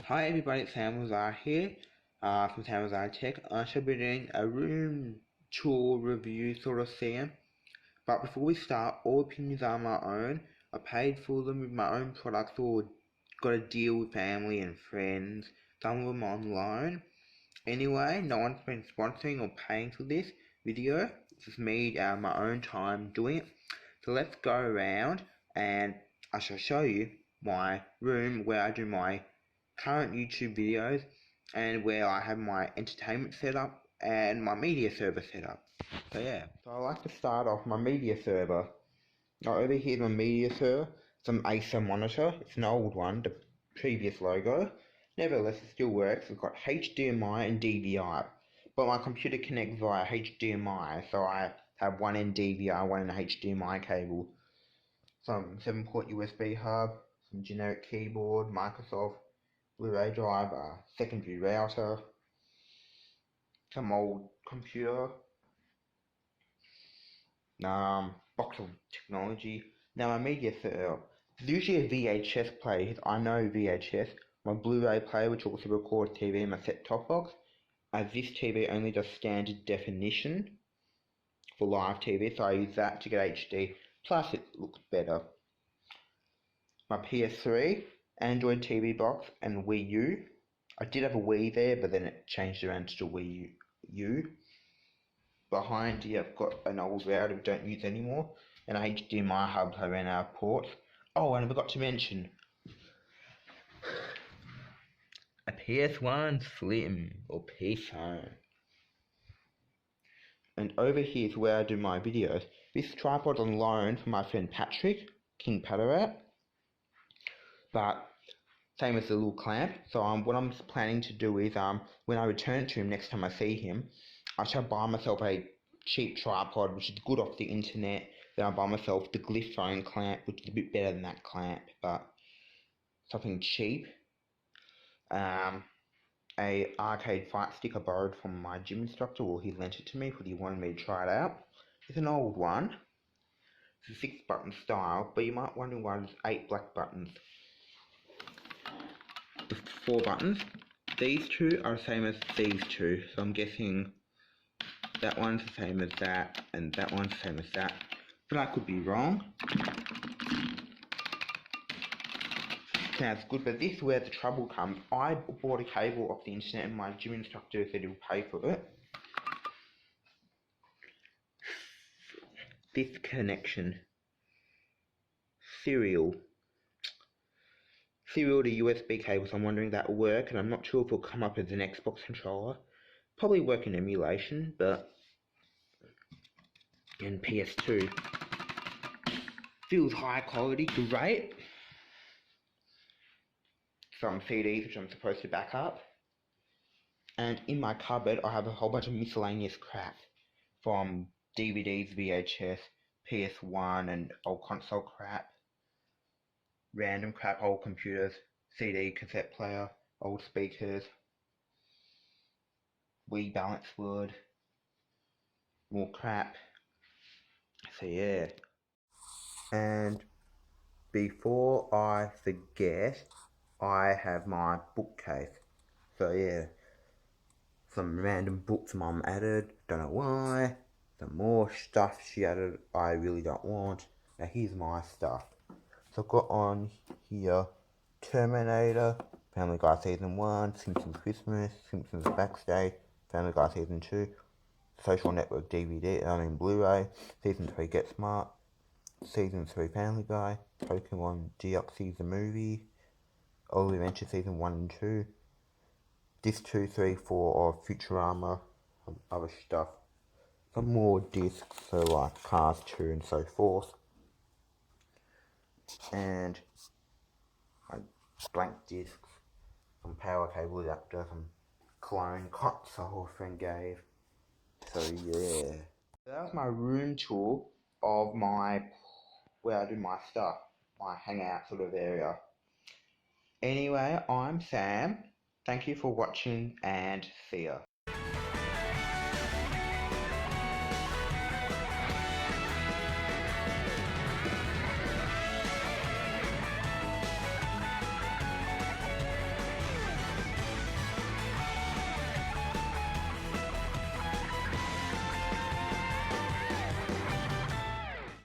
Hi everybody, it's Sam here from Sam Tech. I shall be doing a room tour review sort of thing. But before we start, all opinions are my own. I paid for them with my own products or got a deal with family and friends. Some of them on loan. Anyway, no one's been sponsoring or paying for this video. This is me my own time doing it. So let's go around and I shall show you my room where I do my current YouTube videos and where I have my entertainment setup and my media server set up. So yeah, so I like to start off my media server. Now over here is my media server. It's an Acer monitor. It's an old one, the previous logo. Nevertheless, it still works. It's got HDMI and DVI. But my computer connects via HDMI, so I have one in DVI, one in HDMI cable. Some 7-port USB hub, some generic keyboard, Microsoft Blu-ray drive, secondary router, some old computer, box of technology. Now my media setup. It's usually a VHS player. I know VHS. My Blu-ray player, which also records TV, and my set-top box. As this TV only does standard definition for live TV, so I use that to get HD. Plus, it looks better. My PS3, Android TV box, and Wii U. I did have a Wii there, but then it changed around to Wii U. Behind here, I've got an old router we don't use anymore, and a HDMI hub I ran out of ports. Oh, and I forgot to mention a PS1 Slim or PS1. And over here is where I do my videos. This tripod's on loan from my friend Patrick, King Padarat. But same as the little clamp. So what I'm planning to do is when I return to him next time I see him, I shall buy myself a cheap tripod which is good off the internet. Then I'll buy myself the Glyphone clamp, which is a bit better than that clamp, but something cheap. A arcade fight stick I borrowed from my gym instructor, or he lent it to me because he wanted me to try it out. It's an old one. It's a 6-button style, but you might wonder why there's 8 black buttons. The 4 buttons. These two are the same as these two, so I'm guessing that one's the same as that, and that one's the same as that, but I could be wrong. Sounds good, but this is where the trouble comes. I bought a cable off the internet and my gym instructor said he'll pay for it. This connection. Serial to USB cable, so I'm wondering if that will work, and I'm not sure if it'll come up as an Xbox controller. Probably work in emulation, but in PS2. Feels high quality, great. Some CDs which I'm supposed to back up. And in my cupboard I have a whole bunch of miscellaneous crap from DVDs, VHS, PS1 and old console crap. Random crap, old computers, CD, cassette player, old speakers, Wii balance board, more crap. So yeah. And before I forget, I have my bookcase. So yeah, some random books Mum added, don't know why. Some more stuff she added I really don't want. Now here's my stuff. So I've got on here Terminator, Family Guy Season 1, Simpsons Christmas, Simpsons Backstage, Family Guy Season 2, Social Network DVD, Blu-ray, Season 3 Get Smart, Season 3 Family Guy, Pokemon Deoxys the movie, Olive Adventure Season 1 and 2, Disc 2, 3, 4 of Futurama, and other stuff. Some more discs, so like Cars 2 and so forth. And my blank discs, some power cable adapter, some clone console a friend gave. So yeah. That was my room tour of where I do my stuff, my hangout sort of area. Anyway, I'm Sam. Thank you for watching and see ya.